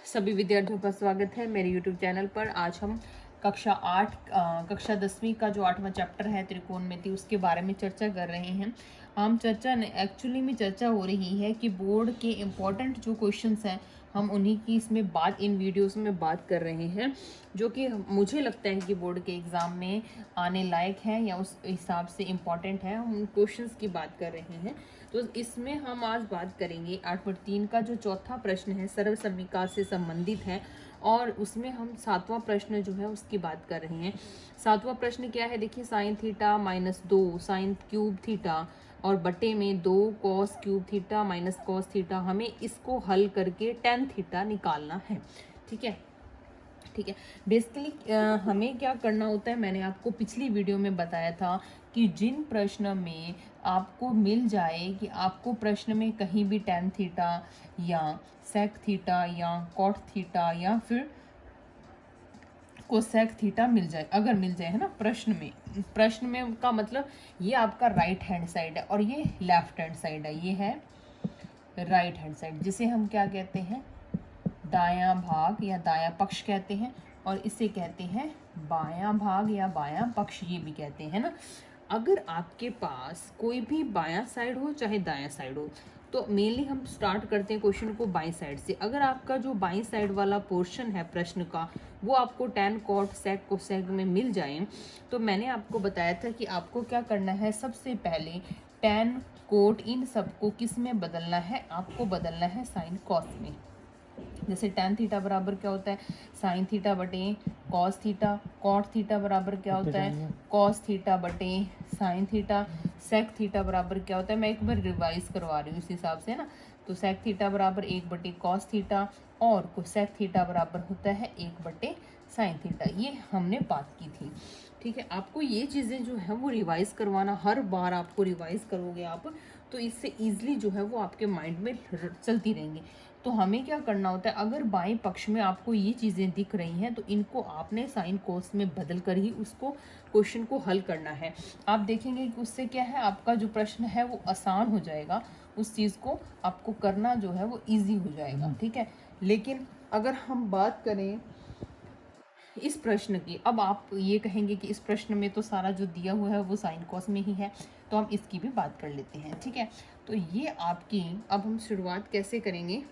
सभी विद्यार्थियों का स्वागत है मेरे YouTube चैनल पर। आज हम कक्षा 10वीं का जो 8वां चैप्टर है त्रिकोणमिति उसके बारे में चर्चा कर रहे हैं। हम एक्चुअली में चर्चा हो रही है कि बोर्ड के इम्पोर्टेंट जो क्वेश्चंस हैं हम उन्हीं की इसमें बात इन वीडियोस में बात कर रहे हैं, जो कि मुझे लगता है कि बोर्ड के एग्ज़ाम में आने लायक है या उस हिसाब से इम्पॉर्टेंट है। हम उन क्वेश्चंस की बात कर रहे हैं। तो इसमें हम आज बात करेंगे 8/3 का जो चौथा प्रश्न है सर्व समीकरण से संबंधित है, और उसमें हम 7वां प्रश्न जो है उसकी बात कर रहे हैं। 7वां प्रश्न क्या है, देखिए, sine theta -2 sine cube theta और बटे में 2 cos cube theta minus cos theta, हमें इसको हल करके टेन थीटा निकालना है। ठीक है। बेसिकली हमें क्या करना होता है, मैंने आपको पिछली वीडियो में बताया था कि जिन प्रश्न में आपको मिल जाए कि आपको प्रश्न में कहीं भी टेन थीटा या सेक थीटा या कॉट थीटा या फिर कोसेक थीटा मिल जाए, अगर मिल जाए, है ना, प्रश्न में का मतलब ये आपका राइट हैंड साइड है और ये लेफ्ट हैंड साइड है। ये है राइट हैंड साइड, जिसे हम क्या कहते हैं, दायां भाग या दायां पक्ष कहते हैं, और इसे कहते हैं बायां भाग या बायां पक्ष, ये भी कहते हैं ना। अगर आपके पास कोई भी बायां साइड हो चाहे दायां साइड हो, तो मेनली हम स्टार्ट करते हैं क्वेश्चन को बाईं साइड से। अगर आपका जो बाईं साइड वाला पोर्शन है प्रश्न का वो आपको टेन कॉट सेक कोसेक में मिल जाए, तो मैंने आपको बताया था कि आपको क्या करना है, सबसे पहले टेन कोट इन सबको किस में बदलना है, आपको बदलना है साइन कॉस में। जैसे टेन थीटा बराबर क्या होता है, साइन थीटा बटे कॉस थीटा। कॉट थीटा बराबर क्या होता है, कॉस थीटा बटे साइन थीटा। सेक थीटा बराबर क्या होता है, मैं एक बार रिवाइज करवा रही हूँ इस हिसाब से ना। तो सेक थीटा बराबर 1 बटे कॉस थीटा और कोसेक थीटा बराबर होता है 1 बटे साइन थीटा। ये हमने बात की थी। ठीक है, आपको ये चीज़ें जो है वो रिवाइज करवाना, हर बार आपको रिवाइज करोगे आप तो इससे ईजिली जो है वो आपके माइंड में चलती रहेंगी। तो हमें क्या करना होता है, अगर बाएं पक्ष में आपको ये चीज़ें दिख रही हैं तो इनको आपने साइन कोस में बदल कर ही उसको क्वेश्चन को हल करना है। आप देखेंगे कि उससे क्या है, आपका जो प्रश्न है वो आसान हो जाएगा, उस चीज़ को आपको करना जो है वो ईजी हो जाएगा। ठीक है, लेकिन अगर हम बात करें इस प्रश्न की, अब आप ये कहेंगे कि इस प्रश्न में तो सारा जो दिया हुआ है वो साइन कॉस में ही है, तो हम इसकी भी बात कर लेते हैं। ठीक है, तो ये आपकी, अब हम शुरुआत कैसे करेंगे,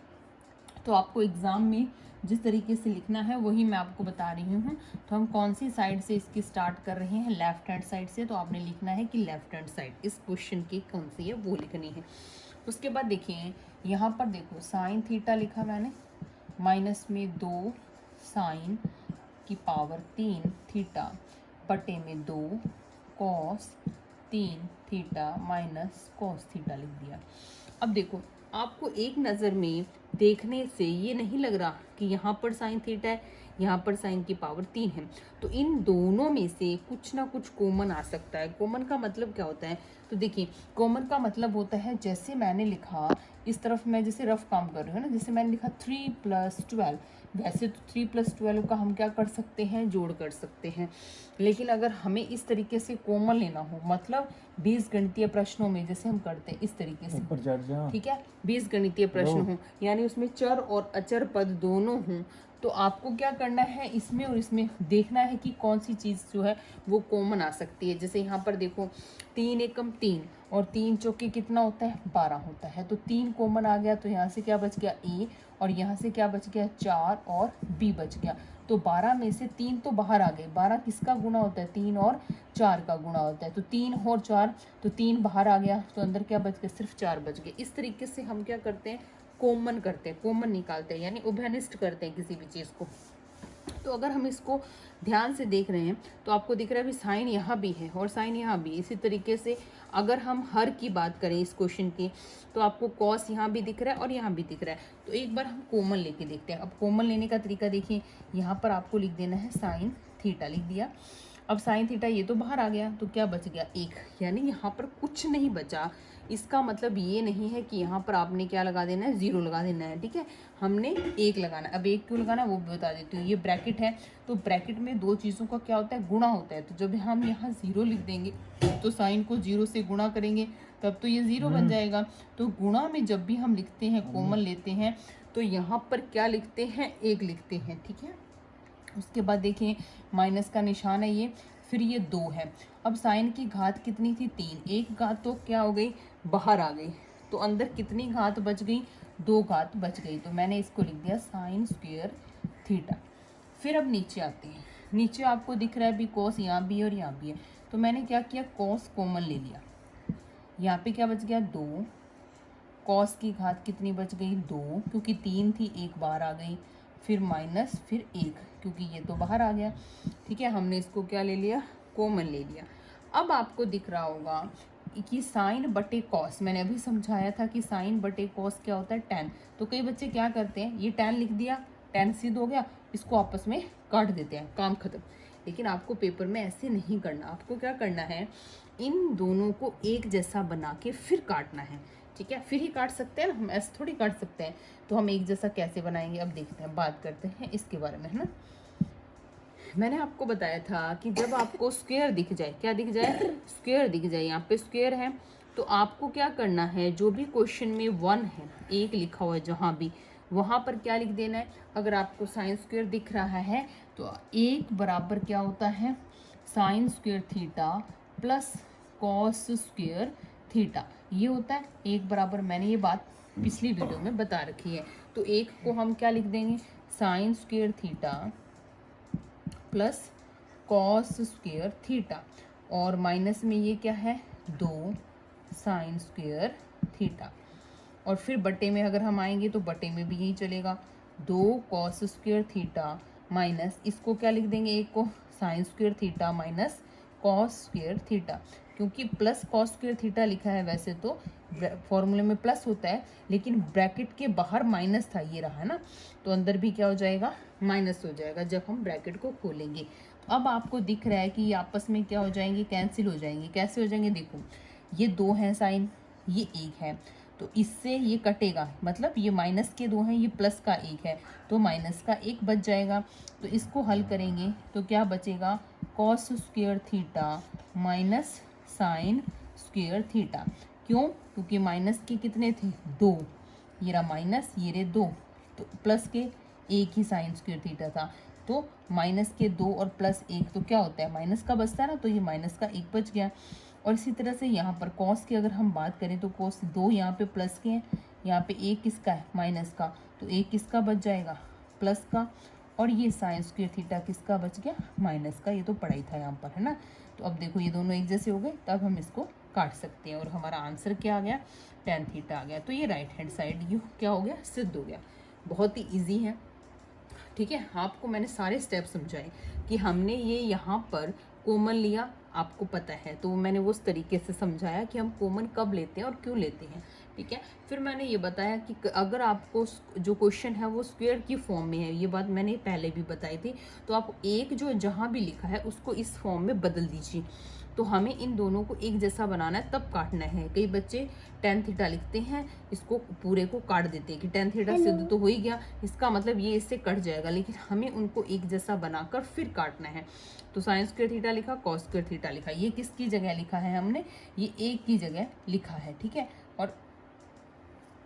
तो आपको एग्ज़ाम में जिस तरीके से लिखना है वही मैं आपको बता रही हूँ। तो हम कौन सी साइड से इसकी स्टार्ट कर रहे हैं, लेफ्ट हैंड साइड से। तो आपने लिखना है कि लेफ्ट हैंड साइड इस क्वेश्चन की कौन सी है वो लिखनी है। उसके बाद देखिए यहाँ पर देखो साइन थीटा लिखा मैंने, माइनस में 2 साइन की पावर 3 थीटा बटे में 2 cos 3 theta minus cos theta लिख दिया। अब देखो, आपको एक नज़र में देखने से ये नहीं लग रहा कि यहाँ पर साइन थीटा है, यहाँ पर साइन की पावर 3 है, तो इन दोनों में से कुछ ना कुछ कॉमन आ सकता है। कॉमन का मतलब क्या होता है, तो देखिए, कॉमन का मतलब होता है, जैसे मैंने लिखा, इस तरफ मैं जैसे रफ काम कर रही हूँ ना, जैसे मैंने लिखा 3 + 12, वैसे तो 3 + 12 का हम क्या कर सकते हैं, जोड़ कर सकते हैं। लेकिन अगर हमें इस तरीके से कॉमन लेना हो, मतलब 20 गणितीय प्रश्नों में जैसे हम करते हैं इस तरीके से, ठीक है, 20 गणितीय प्रश्न हो, यानी उसमें चर और अचर पद दोनों हों, तो आपको क्या करना है, इसमें और इसमें देखना है कि कौन सी चीज़ जो है वो कॉमन आ सकती है। जैसे यहाँ पर देखो 3 एकम 3 और 3 चौके कितना होता है, 12 होता है, तो 3 कॉमन आ गया, तो यहाँ से क्या बच गया, ए, और यहाँ से क्या बच गया, 4 और बी बच गया। तो 12 में से 3 तो बाहर आ गए। 12 किसका गुणा होता है, 3 और 4 का गुणा होता है, तो 3 और 4, तो 3 बाहर आ गया, तो अंदर क्या बच गया, सिर्फ 4 बच गए। इस तरीके से हम क्या करते हैं, कॉमन करते हैं, कॉमन निकालते हैं, यानी उभयनिष्ठ करते हैं किसी भी चीज़ को। तो अगर हम इसको ध्यान से देख रहे हैं तो आपको दिख रहा है भी साइन यहाँ भी है और साइन यहाँ भी। इसी तरीके से अगर हम हर की बात करें इस क्वेश्चन की, तो आपको कॉस यहाँ भी दिख रहा है और यहाँ भी दिख रहा है। तो एक बार हम कॉमन लेके देखते हैं। अब कॉमन लेने का तरीका देखिए, यहाँ पर आपको लिख देना है साइन थीटा लिख दिया। अब साइन थीटा ये तो बाहर आ गया, तो क्या बच गया 1, यानी यहाँ पर कुछ नहीं बचा। इसका मतलब ये नहीं है कि यहाँ पर आपने क्या लगा देना है, 0 लगा देना है, ठीक है, हमने 1 लगाना है। अब 1 क्यों लगाना है वो भी बता देती हूँ। ये ब्रैकेट है, तो ब्रैकेट में दो चीज़ों का क्या होता है, गुणा होता है। तो जब हम यहाँ 0 लिख देंगे तो साइन को 0 से गुणा करेंगे तब तो ये 0 बन जाएगा। तो गुणा में जब भी हम लिखते हैं, कॉमन लेते हैं, तो यहाँ पर क्या लिखते हैं, 1 लिखते हैं, ठीक है। उसके बाद देखिए माइनस का निशान है ये, फिर ये 2 है। अब साइन की घात कितनी थी, 3, एक घात तो क्या हो गई, बाहर आ गई, तो अंदर कितनी घात बच गई, 2 घात बच गई। तो मैंने इसको लिख दिया साइन स्क्वायर थीटा। फिर अब नीचे आते हैं, नीचे आपको दिख रहा है भी कॉस यहाँ भी है और यहाँ भी है, तो मैंने क्या किया, कॉस कॉमन ले लिया। यहाँ पे क्या बच गया, 2, कॉस की घात कितनी बच गई, 2, क्योंकि 3 थी, 1 बाहर आ गई, फिर माइनस, फिर 1, क्योंकि ये तो बाहर आ गया, ठीक है। हमने इसको क्या ले लिया, कॉमन ले लिया। अब आपको दिख रहा होगा कि साइन बटे कॉस, मैंने अभी समझाया था कि साइन बटे कॉस क्या होता है, tan। तो कई बच्चे क्या करते हैं, ये tan लिख दिया, tan सिद्ध हो गया, इसको आपस में काट देते हैं, काम खत्म। लेकिन आपको पेपर में ऐसे नहीं करना, आपको क्या करना है, इन दोनों को एक जैसा बना के फिर काटना है, ठीक है। फिर ही काट सकते हैं ना, हम ऐसे थोड़ी काट सकते हैं। तो हम एक जैसा कैसे बनाएंगे, अब देखते हैं, बात करते हैं इसके बारे में, है ना। मैंने आपको बताया था कि जब आपको स्क्वायर दिख जाए, क्या दिख जाए, स्क्वायर दिख जाए, यहाँ पे स्क्वायर है, तो आपको क्या करना है, जो भी क्वेश्चन में 1 है, 1 लिखा हुआ है जहाँ भी, वहाँ पर क्या लिख देना है। अगर आपको साइन स्क्वायर दिख रहा है तो 1 बराबर क्या होता है, sine square theta plus cos square theta, ये होता है 1 बराबर। मैंने ये बात पिछली वीडियो में बता रखी है। तो 1 को हम क्या लिख देंगे, sine square theta plus cos square theta, और माइनस में ये क्या है, 2 साइन स्क्वायर थीटा, और फिर बटे में अगर हम आएंगे तो बटे में भी यही चलेगा, 2 कॉस स्क्वायर थीटा माइनस, इसको क्या लिख देंगे, एक को sine square theta minus cos square theta, क्योंकि प्लस कॉस स्क्वायर थीटा लिखा है, वैसे तो फॉर्मूले में प्लस होता है, लेकिन ब्रैकेट के बाहर माइनस था, ये रहा है ना, तो अंदर भी क्या हो जाएगा, माइनस हो जाएगा जब हम ब्रैकेट को खोलेंगे। तो अब आपको दिख रहा है कि ये आपस में क्या हो जाएंगे, कैंसिल हो जाएंगे। कैसे हो जाएंगे, देखो ये 2 हैं साइन, ये 1 है, तो इससे ये कटेगा, मतलब ये माइनस के 2 हैं, ये प्लस का 1 है, तो माइनस का 1 बच जाएगा। तो इसको हल करेंगे तो क्या बचेगा, cos square theta minus sine square theta. क्यों, क्योंकि माइनस के कितने थे, 2, ये रहा माइनस, ये रहे 2, तो प्लस के 1 ही साइन स्क्वायर थीटा था, तो माइनस के 2 और प्लस 1 तो क्या होता है, माइनस का बचता है ना, तो ये माइनस का 1 बच गया। और इसी तरह से यहाँ पर कॉस की अगर हम बात करें तो कॉस 2 यहाँ पे प्लस के हैं, यहाँ पे 1 किसका है, माइनस का, तो 1 किसका बच जाएगा, प्लस का, और ये साइन स्क्वायर थीटा किसका बच गया, माइनस का। ये तो पढ़ाई था यहाँ पर, है ना। तो अब देखो ये दोनों एक जैसे हो गए, तब हम इसको काट सकते हैं, और हमारा आंसर क्या आ गया, tan थीटा आ गया। तो ये राइट हैंड साइड ये क्या हो गया, सिद्ध हो गया। बहुत ही ईजी है, ठीक है। आपको मैंने सारे स्टेप समझाए कि हमने ये यहाँ पर कॉमन लिया, आपको पता है, तो मैंने वो उस तरीके से समझाया कि हम कॉमन कब लेते हैं और क्यों लेते हैं, ठीक है। फिर मैंने ये बताया कि अगर आपको जो क्वेश्चन है वो स्क्वायर की फॉर्म में है, ये बात मैंने पहले भी बताई थी, तो आप एक जो जहाँ भी लिखा है उसको इस फॉर्म में बदल दीजिए। तो हमें इन दोनों को एक जैसा बनाना है, तब काटना है। कई बच्चे tan थीटा लिखते हैं, इसको पूरे को काट देते हैं कि tan थीटा सिद्ध तो हो ही गया, इसका मतलब ये इससे कट जाएगा, लेकिन हमें उनको एक जैसा बनाकर फिर काटना है। तो साइन स्क्वायर थीटा लिखा, कॉस स्क्वायर थीटा लिखा, ये किसकी जगह लिखा है हमने, ये 1 की जगह लिखा है, ठीक है। और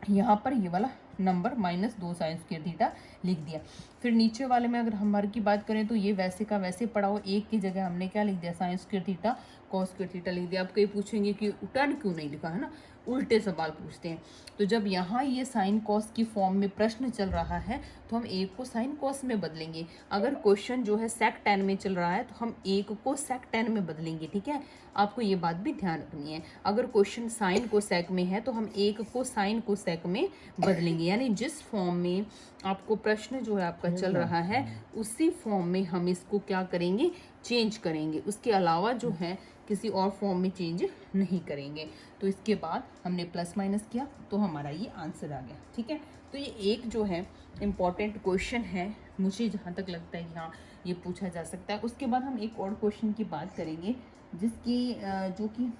यहाँ पर ये वाला नंबर -2 साइन स्क्वायर थीटा लिख दिया। फिर नीचे वाले में अगर हमारे की बात करें तो ये वैसे का वैसे पड़ा हो, 1 की जगह हमने क्या लिख दिया, sine square theta cos square theta लिख दिया। आप कहीं पूछेंगे कि टर्न क्यों नहीं लिखा, है ना, उल्टे सवाल पूछते हैं। तो जब यहाँ ये साइन कॉस की फॉर्म में प्रश्न चल रहा है तो हम 1 को साइन कॉस में बदलेंगे। अगर क्वेश्चन जो है सेक tan में चल रहा है तो हम 1 को सेक tan में बदलेंगे, ठीक है। आपको ये बात भी ध्यान रखनी है। अगर क्वेश्चन साइन को सेक में है तो हम 1 को साइन को सेक में बदलेंगे, यानी जिस फॉर्म में आपको प्रश्न जो है आपका चल रहा है उसी फॉर्म में हम इसको क्या करेंगे, चेंज करेंगे। उसके अलावा जो है किसी और फॉर्म में चेंज नहीं करेंगे। तो इसके बाद हमने प्लस माइनस किया तो हमारा ये आंसर आ गया, ठीक है। तो ये एक जो है इम्पॉर्टेंट क्वेश्चन है, मुझे जहाँ तक लगता है कि हाँ ये पूछा जा सकता है। उसके बाद हम एक और क्वेश्चन की बात करेंगे जिसकी जो कि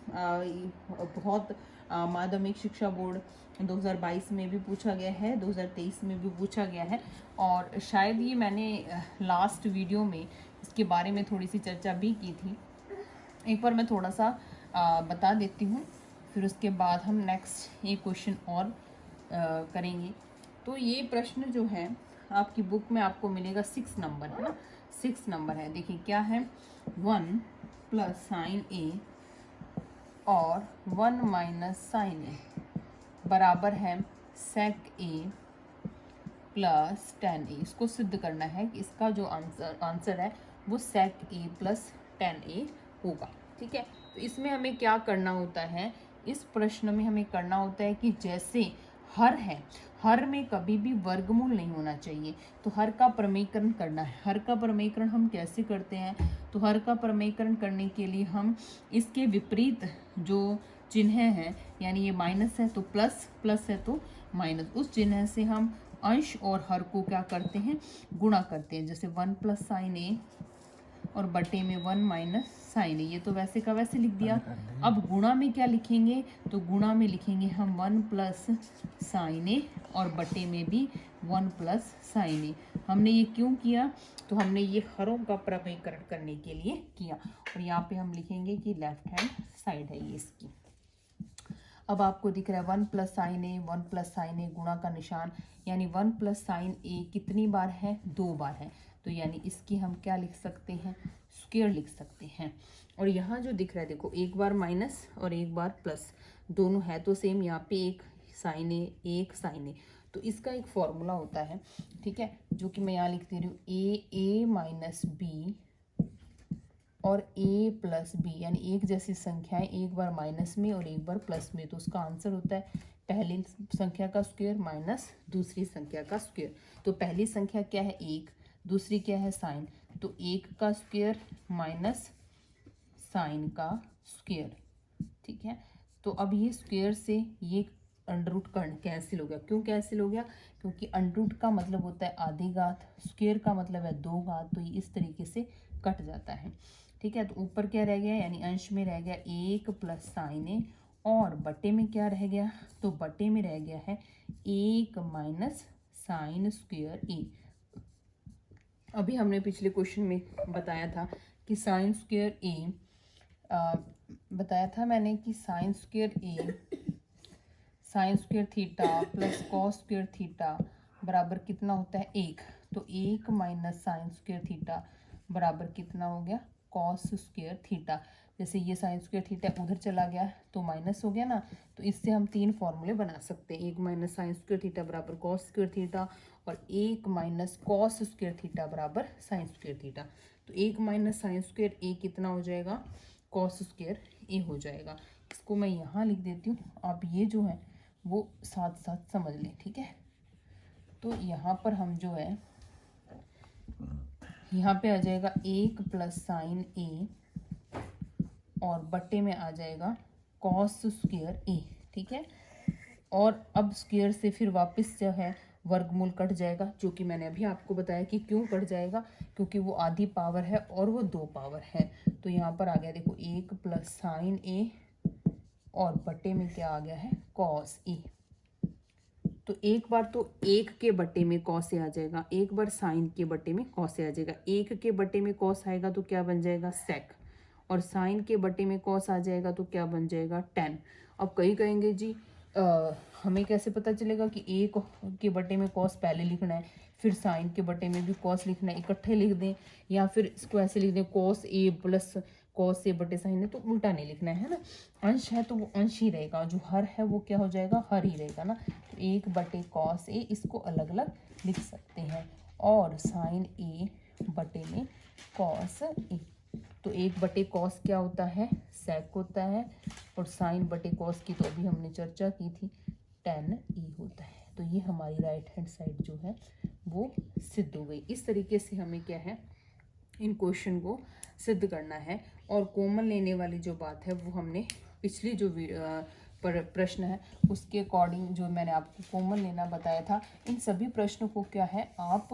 बहुत माध्यमिक शिक्षा बोर्ड 2022 में भी पूछा गया है, 2023 में भी पूछा गया है, और शायद ये मैंने लास्ट वीडियो में इसके बारे में थोड़ी सी चर्चा भी की थी। एक बार मैं थोड़ा सा बता देती हूँ, फिर उसके बाद हम नेक्स्ट एक क्वेश्चन और करेंगे। तो ये प्रश्न जो है आपकी बुक में आपको मिलेगा 6 नंबर, है ना, 6 नंबर है। देखिए क्या है, 1 प्लस साइन ए और 1 माइनस साइन ए बराबर है सेक ए प्लस टेन ए। इसको सिद्ध करना है कि इसका जो आंसर है वो सेक ए प्लस टेन ए होगा। ठीक है, तो इसमें हमें क्या करना होता है, इस प्रश्न में हमें करना होता है कि जैसे हर है, हर में कभी भी वर्गमूल नहीं होना चाहिए, तो हर का प्रमेयकरण करना है। हर का प्रमेयकरण हम कैसे करते हैं, तो हर का प्रमेयकरण करने के लिए हम इसके विपरीत जो चिन्ह है, यानी ये माइनस है तो प्लस, प्लस है तो माइनस, उस चिन्ह से हम अंश और हर को क्या करते हैं, गुणा करते हैं। जैसे 1 प्लस साइन ए और बटे में 1 माइनस साइन ए, ये तो वैसे का वैसे लिख दिया। अब गुणा में क्या लिखेंगे, तो गुणा में लिखेंगे हम 1 प्लस साइन ए और बटे में भी 1 प्लस साइन ए। हमने ये क्यों किया, तो हमने ये हरों का प्रमेयकरण करने के लिए किया। और यहाँ पे हम लिखेंगे कि लेफ्ट हैंड साइड है ये इसकी। अब आपको दिख रहा है 1 प्लस साइन ए, 1 प्लस साइन ए, गुणा का निशान, यानी 1 प्लस साइन ए कितनी बार है, 2 बार है, तो यानी इसकी हम क्या लिख सकते हैं, स्क्वायर लिख सकते हैं। और यहाँ जो दिख रहा है देखो, एक बार माइनस और एक बार प्लस, दोनों है तो सेम, यहाँ पे एक साइन ए, एक साइन ए, तो इसका एक फॉर्मूला होता है, ठीक है, जो कि मैं यहाँ लिख दे रही हूँ, ए माइनस बी और a प्लस बी, यानी एक जैसी संख्याएं एक बार माइनस में और एक बार प्लस में, तो उसका आंसर होता है पहली संख्या का स्क्वायर माइनस दूसरी संख्या का स्क्वायर। तो पहली संख्या क्या है, 1, दूसरी क्या है साइन, तो 1 का स्क्वायर माइनस साइन का स्क्वायर। ठीक है, तो अब ये स्क्वायर से ये अंडर रूट कैंसिल हो गया। क्यों कैंसिल हो गया, क्योंकि अंडर रूट का मतलब होता है आधी घात, स्क्वायर का मतलब है 2 घात, तो ये इस तरीके से कट जाता है। ठीक है, तो ऊपर क्या रह गया, यानी अंश में रह गया 1 प्लस साइन ए, और बटे में क्या रह गया, तो बटे में रह गया है 1 माइनस साइन स्क्वायर ए। अभी हमने पिछले क्वेश्चन में बताया था कि साइन स्क्वायर ए, बताया था मैंने कि sine square theta plus cos square theta बराबर कितना होता है, 1। तो 1 माइनस साइन स्क्वायर थीटा बराबर कितना हो गया, कॉस स्क्वायर थीटा। जैसे ये साइन स्क्वायर थीटा उधर चला गया तो माइनस हो गया ना, तो इससे हम 3 फॉर्मूले बना सकते हैं, 1 माइनस साइन स्क्वायर थीटा बराबर कॉस स्क्वायर थीटा, और 1 माइनस कॉस स्क्वायर थीटा बराबर साइन स्क्वायर थीटा। तो 1 माइनस साइन स्क्वायर ए कितना हो जाएगा, कॉस स्क्वायर ए हो जाएगा। इसको मैं यहाँ लिख देती हूँ, आप ये जो है वो साथ साथ समझ लें। ठीक है, तो यहाँ पर हम जो है, यहाँ पे आ जाएगा 1 प्लस साइन ए और बट्टे में आ जाएगा कॉस स्क्वायर ए। ठीक है, और अब स्क्वायर से फिर वापस जो है वर्गमूल कट जाएगा, जो कि मैंने अभी आपको बताया कि क्यों कट जाएगा, क्योंकि वो आधी पावर है और वो 2 पावर है। तो यहाँ पर आ गया देखो 1 प्लस साइन ए और बट्टे में क्या आ गया है, कॉस ए। तो एक बार तो 1 के बट्टे में कॉस ए आ जाएगा, एक बार साइन के बट्टे में कॉस ए आ जाएगा। 1 के बट्टे में कॉस आएगा तो क्या बन जाएगा, सेक, और साइन के बट्टे में कॉस आ जाएगा तो क्या बन जाएगा, टेन। अब कई कहेंगे जी हमें कैसे पता चलेगा कि 1 के बट्टे में कॉस पहले लिखना है, फिर साइन के बट्टे में भी कॉस लिखना है, इकट्ठे लिख दें, या फिर इसको ऐसे लिख दें cos A plus cos A बटे साइन है, तो उल्टा नहीं लिखना है ना। अंश है तो वो अंश ही रहेगा, जो हर है वो क्या हो जाएगा, हर ही रहेगा ना। तो 1 बटे कॉस ए, इसको अलग अलग लिख सकते हैं, और साइन ए बटे में कॉस ए। तो 1 बटे कॉस क्या होता है, सेक होता है, और साइन बटे कॉस की तो अभी हमने चर्चा की थी, टेन ई होता है। तो ये हमारी राइट हैंड साइड जो है वो सिद्ध हो गई। इस तरीके से हमें क्या है, इन क्वेश्चन को सिद्ध करना है। और कॉमन लेने वाली जो बात है वो हमने पिछली जो प्रश्न है उसके अकॉर्डिंग जो मैंने आपको कॉमन लेना बताया था, इन सभी प्रश्नों को क्या है आप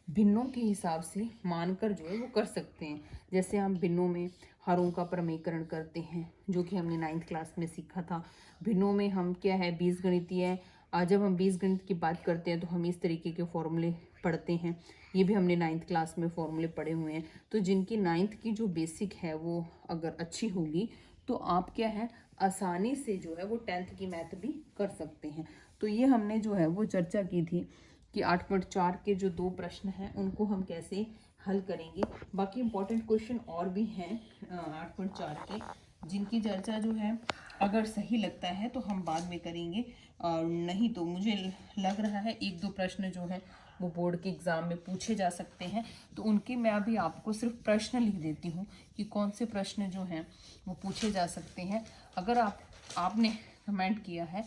भिन्नों के हिसाब से मानकर जो है वो कर सकते हैं। जैसे हम भिन्नों में हरों का प्रमेयकरण करते हैं, जो कि हमने 9th क्लास में सीखा था। भिन्नों में हम क्या है बीजगणितीय, जब हम बीजगणित की बात करते हैं तो हम इस तरीके के फॉर्मूले पढ़ते हैं। ये भी हमने 9th क्लास में फॉर्मूले पढ़े हुए हैं। तो जिनकी 9th की जो बेसिक है वो अगर अच्छी होगी तो आप क्या है आसानी से जो है वो 10th की मैथ भी कर सकते हैं। तो ये हमने जो है वो चर्चा की थी कि 8.4 के जो 2 प्रश्न हैं उनको हम कैसे हल करेंगे। बाकी इंपॉर्टेंट क्वेश्चन और भी हैं 8.4 के, जिनकी चर्चा जो है अगर सही लगता है तो हम बाद में करेंगे, और नहीं तो मुझे लग रहा है 1-2 प्रश्न जो है वो बोर्ड के एग्ज़ाम में पूछे जा सकते हैं। तो उनके मैं अभी आपको सिर्फ प्रश्न लिख देती हूँ कि कौन से प्रश्न जो हैं वो पूछे जा सकते हैं। अगर आपने कमेंट किया है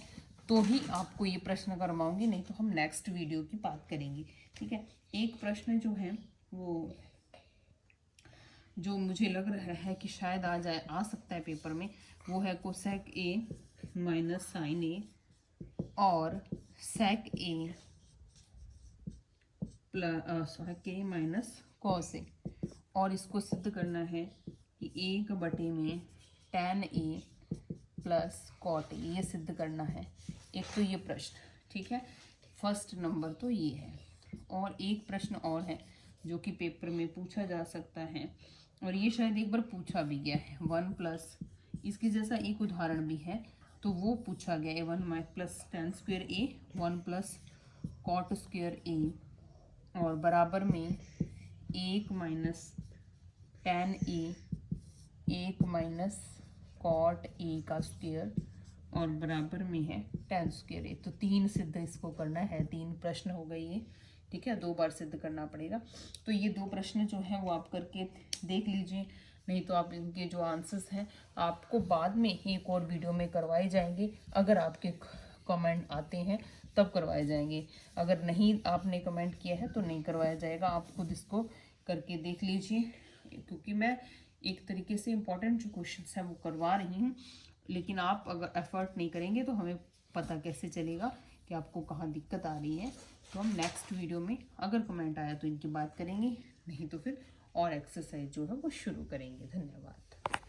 तो ही आपको ये प्रश्न करवाऊंगी, नहीं तो हम नेक्स्ट वीडियो की बात करेंगे। ठीक है, एक प्रश्न जो है वो जो मुझे लग रहा है कि शायद आ सकता है पेपर में, वो है cosec A minus sine A और सेक ए प्लस के माइनस कॉस ए, और इसको सिद्ध करना है कि 1/में tan A plus cot A, ये सिद्ध करना है। एक तो ये प्रश्न, ठीक है, फर्स्ट नंबर तो ये है। और एक प्रश्न और है जो कि पेपर में पूछा जा सकता है, और ये शायद एक बार पूछा भी गया है। 1+ इसकी जैसा एक उदाहरण भी है, तो वो पूछा गया है 1 प्लस tan स्क्वायर ए 1+ कॉट स्क्वायर ए, और बराबर में 1 - tan ए 1 - कॉट ए का स्क्वायर, और बराबर में है tan स्क्वायर ए। तो 3 सिद्ध इसको करना है, 3 प्रश्न हो गए ये। ठीक है, 2 बार सिद्ध करना पड़ेगा। तो ये 2 प्रश्न जो हैं वो आप करके देख लीजिए, नहीं तो आप इनके जो आंसर्स हैं आपको बाद में एक और वीडियो में करवाए जाएंगे। अगर आपके कमेंट आते हैं तब करवाए जाएंगे, अगर नहीं आपने कमेंट किया है तो नहीं करवाया जाएगा। आप खुद इसको करके देख लीजिए, क्योंकि मैं एक तरीके से इम्पोर्टेंट जो क्वेश्चंस हैं वो करवा रही हूँ, लेकिन आप अगर एफर्ट नहीं करेंगे तो हमें पता कैसे चलेगा कि आपको कहाँ दिक्कत आ रही है। तो हम नेक्स्ट वीडियो में अगर कमेंट आया तो इनकी बात करेंगे, नहीं तो फिर और एक्सरसाइज जो है वो शुरू करेंगे। धन्यवाद।